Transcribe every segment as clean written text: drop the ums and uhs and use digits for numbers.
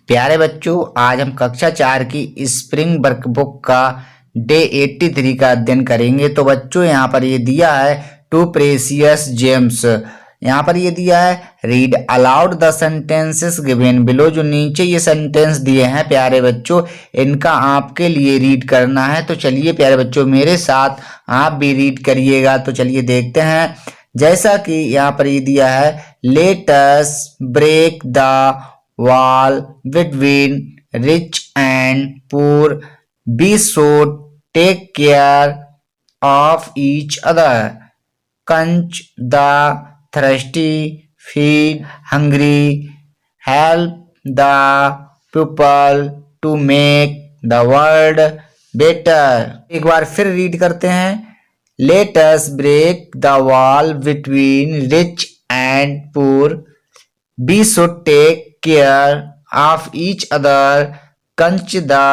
प्यारे बच्चों, आज हम कक्षा 4 की स्प्रिंग वर्कबुक का डे 83 का अध्ययन करेंगे। तो बच्चों यहाँ पर ये दिया है टू प्रेसियस जेम्स। यहाँ पर ये दिया है read aloud the sentences given below. जो नीचे ये सेंटेंस दिए हैं प्यारे बच्चों, इनका आपके लिए रीड करना है। तो चलिए प्यारे बच्चों मेरे साथ आप भी रीड करिएगा। तो चलिए देखते हैं। जैसा कि यहाँ पर ये दिया है, let us break the wall between rich and poor, be so take care of each other, quench the thirsty, feed hungry, help the people to make the world better। एक बार फिर रीड करते हैं। Let us break the wall between rich and poor, be so take care of each other, quench the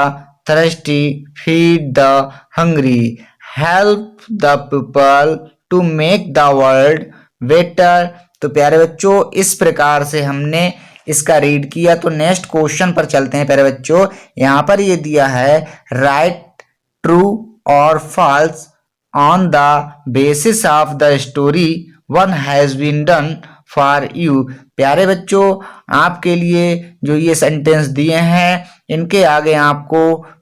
thirsty, feed the hungry, help the people to make the world better। तो प्यारे बच्चों इस प्रकार से हमने इसका रीड किया। तो नेक्स्ट क्वेश्चन पर चलते हैं प्यारे बच्चों। यहाँ पर ये दिया है राइट ट्रू और false on the basis of the story one has been done for you. प्यारे बच्चों आपके लिए जो ये सेंटेंस दिए हैं इनके आगे आपको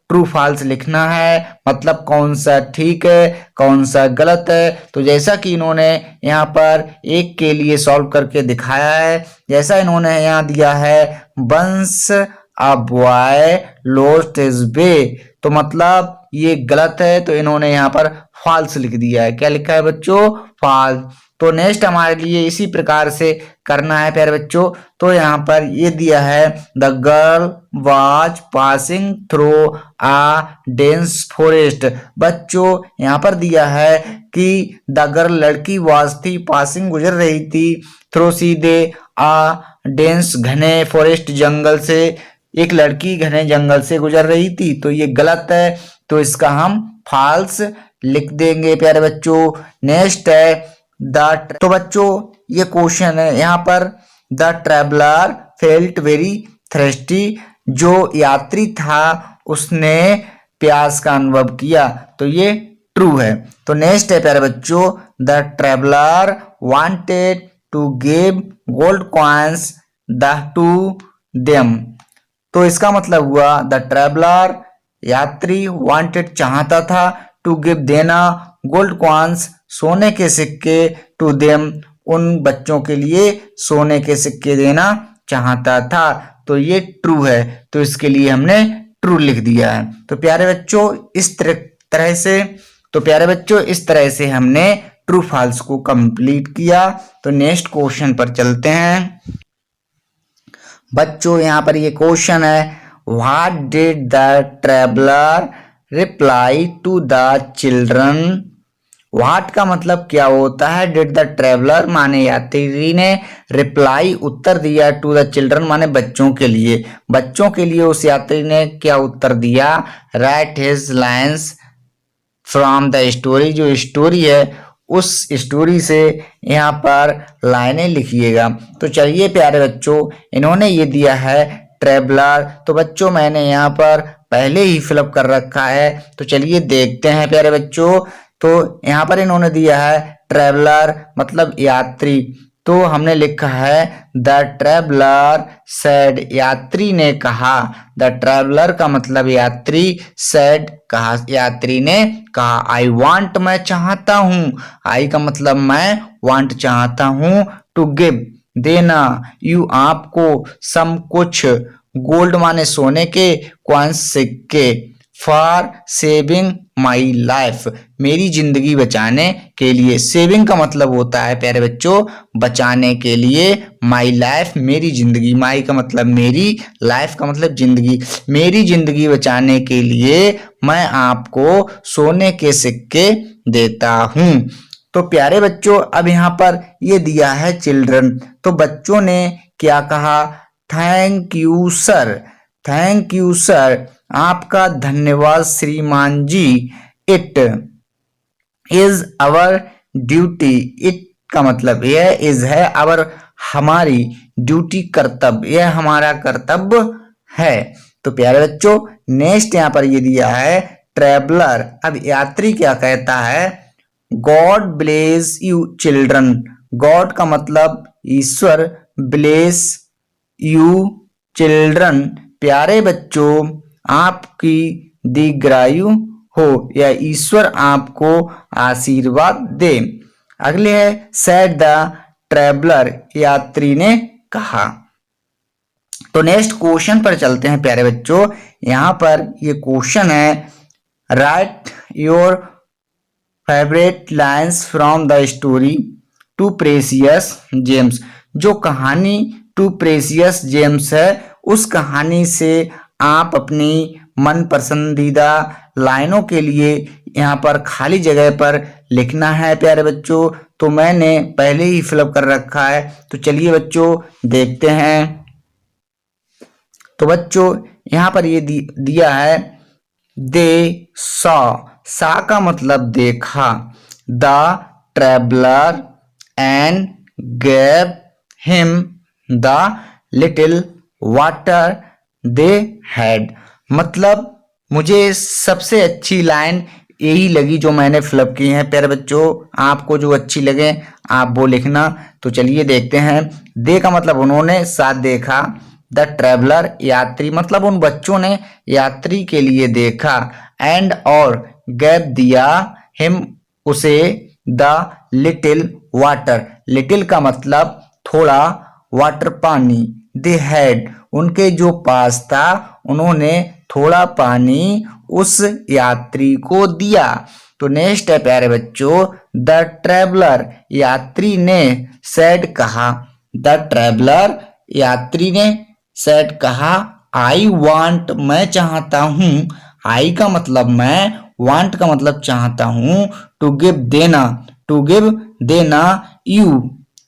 ट्रू फॉल्स लिखना है, मतलब कौन सा ठीक है कौन सा गलत है। तो जैसा कि इन्होंने यहाँ पर एक के लिए सॉल्व करके दिखाया है, जैसा इन्होंने यहाँ दिया है once a boy lost his way, तो मतलब ये गलत है। तो इन्होंने यहाँ पर फॉल्स लिख दिया है। क्या लिखा है बच्चों? फॉल्स। तो नेक्स्ट हमारे लिए इसी प्रकार से करना है प्यारे बच्चों। तो यहाँ पर ये दिया है the girl was passing through a dense forest. बच्चों यहाँ पर दिया है कि द गर्ल लड़की वाज थी पासिंग गुजर रही थी, थ्रू सीधे आ डेंस घने फॉरेस्ट जंगल से, एक लड़की घने जंगल से गुजर रही थी। तो ये गलत है, तो इसका हम फॉल्स लिख देंगे प्यारे बच्चों। नेक्स्ट है तो बच्चों ये क्वेश्चन है यहाँ पर the traveller felt very thirsty. जो यात्री था उसने प्यास का अनुभव किया, तो ये ट्रू है। तो नेक्स्ट है प्यारे बच्चों the traveller wanted to give gold coins the to them. तो इसका मतलब हुआ द ट्रेवलर यात्री वांटेड चाहता था, टू गिव देना, गोल्ड कॉइन्स सोने के सिक्के, टू देम उन बच्चों के लिए सोने के सिक्के देना चाहता था। तो ये ट्रू है, तो इसके लिए हमने ट्रू लिख दिया है। तो प्यारे बच्चों इस तरह से हमने ट्रू फॉल्स को कंप्लीट किया। तो नेक्स्ट क्वेश्चन पर चलते हैं। बच्चों यहाँ पर ये क्वेश्चन है what did the traveller reply to the children. What का मतलब क्या होता है, डिड द ट्रेवलर माने यात्री ने, रिप्लाई उत्तर दिया, टू द चिल्ड्रन माने बच्चों के लिए। बच्चों के लिए उस यात्री ने क्या उत्तर दिया, right his lines from the story. जो स्टोरी है उस स्टोरी से यहाँ पर लाइनें लिखिएगा। तो चलिए प्यारे बच्चों इन्होंने ये दिया है ट्रेवलर, तो बच्चों मैंने यहाँ पर पहले ही फिलअप कर रखा है। तो चलिए देखते हैं प्यारे बच्चों। तो यहाँ पर इन्होंने दिया है ट्रेवलर मतलब यात्री, तो हमने लिखा है द ट्रेवलर सेड, यात्री ने कहा। द ट्रेवलर का मतलब यात्री, सेड कहा, यात्री ने कहा। आई वांट मैं चाहता हूँ, आई का मतलब मैं, वांट चाहता हूँ, टू गिव देना, यू आपको, सम कुछ, गोल्ड माने सोने के, कॉइन्स सिक्के, फॉर सेविंग माई लाइफ मेरी जिंदगी बचाने के लिए। सेविंग का मतलब होता है प्यारे बच्चों बचाने के लिए, माई लाइफ मेरी जिंदगी, माई का मतलब मेरी, लाइफ का मतलब जिंदगी, मेरी जिंदगी बचाने के लिए मैं आपको सोने के सिक्के देता हूँ। तो प्यारे बच्चों अब यहाँ पर ये दिया है चिल्ड्रन, तो बच्चों ने क्या कहा, thank you sir, thank you sir आपका धन्यवाद श्रीमान जी, it is our duty, it का मतलब यह इज है, अवर हमारी, ड्यूटी कर्तव्य, यह हमारा कर्तव्य है। तो प्यारे बच्चों नेक्स्ट यहाँ पर ये दिया है ट्रेवलर। अब यात्री क्या कहता है, God bless you children. God का मतलब ईश्वर, ब्लेस यू चिल्ड्रन प्यारे बच्चों आपकी दीर्घायु हो या ईश्वर आपको आशीर्वाद दे। अगले है सेड द ट्रेवलर, यात्री ने कहा। तो नेक्स्ट क्वेश्चन पर चलते हैं प्यारे बच्चों। यहाँ पर ये क्वेश्चन है write your favourite lines from the story to precious gems. जो कहानी टू प्रेसियस जेम्स है उस कहानी से आप अपनी मन पसंदीदा लाइनों के लिए यहाँ पर खाली जगह पर लिखना है प्यारे बच्चों। तो मैंने पहले ही फिलअप कर रखा है, तो चलिए बच्चों देखते हैं। तो बच्चों यहाँ पर ये दिया है दे सा का मतलब देखा, the traveller and gave him the little water they had. मतलब मुझे सबसे अच्छी लाइन यही लगी जो मैंने फिलअप की है प्यारे बच्चों। आपको जो अच्छी लगे आप वो लिखना। तो चलिए देखते हैं। दे का मतलब उन्होंने, साथ देखा, द ट्रेवलर यात्री मतलब उन बच्चों ने यात्री के लिए देखा, एंड और गैप दिया, हिम उसे, द लिटिल वाटर लिटिल का मतलब थोड़ा, वाटर पानी, दे हैड उनके जो पास था उन्होंने थोड़ा पानी उस यात्री को दिया। तो नेक्स्ट है प्यारे बच्चों द ट्रेवलर यात्री ने, सैड कहा, द ट्रेवलर यात्री ने सैड कहा, आई वांट मैं चाहता हूँ, आई का मतलब मैं, वांट का मतलब चाहता हूँ, टू गिव देना, टू गिव देना, you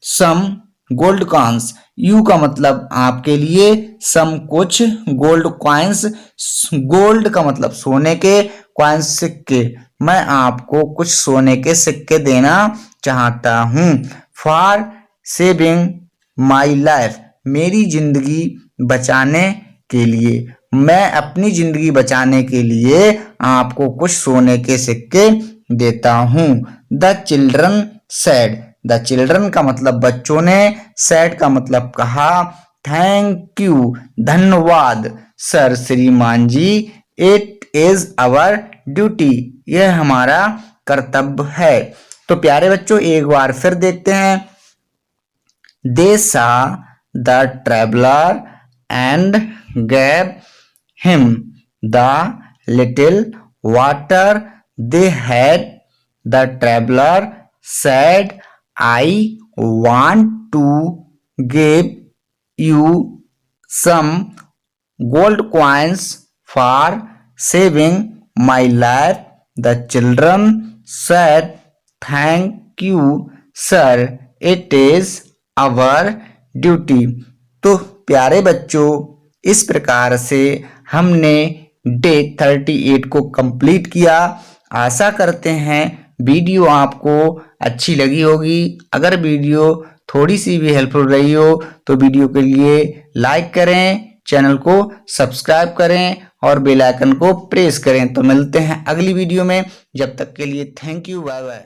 some gold coins, you का मतलब आपके लिए, सम कुछ, गोल्ड कॉइन्स गोल्ड का मतलब सोने के, कॉइन्स सिक्के, मैं आपको कुछ सोने के सिक्के देना चाहता हूँ, फॉर सेविंग माई लाइफ मेरी जिंदगी बचाने के लिए, मैं अपनी जिंदगी बचाने के लिए आपको कुछ सोने के सिक्के देता हूँ। The children said, the children का मतलब बच्चों ने, सैड का मतलब कहा, थैंक यू धन्यवाद, सर श्रीमान जी, इट इज आवर ड्यूटी यह हमारा कर्तव्य है। तो प्यारे बच्चों एक बार फिर देखते हैं। दे सा the traveller and gave him the little water they had, the traveller said, I want to give you some gold coins for saving my life. The children said, thank you, sir. It is our duty. तो प्यारे बच्चों इस प्रकार से हमने day 38 को complete किया। आशा करते हैं वीडियो आपको अच्छी लगी होगी। अगर वीडियो थोड़ी सी भी हेल्पफुल रही हो तो वीडियो के लिए लाइक करें, चैनल को सब्सक्राइब करें और बेल आइकन को प्रेस करें। तो मिलते हैं अगली वीडियो में, जब तक के लिए थैंक यू, बाय बाय।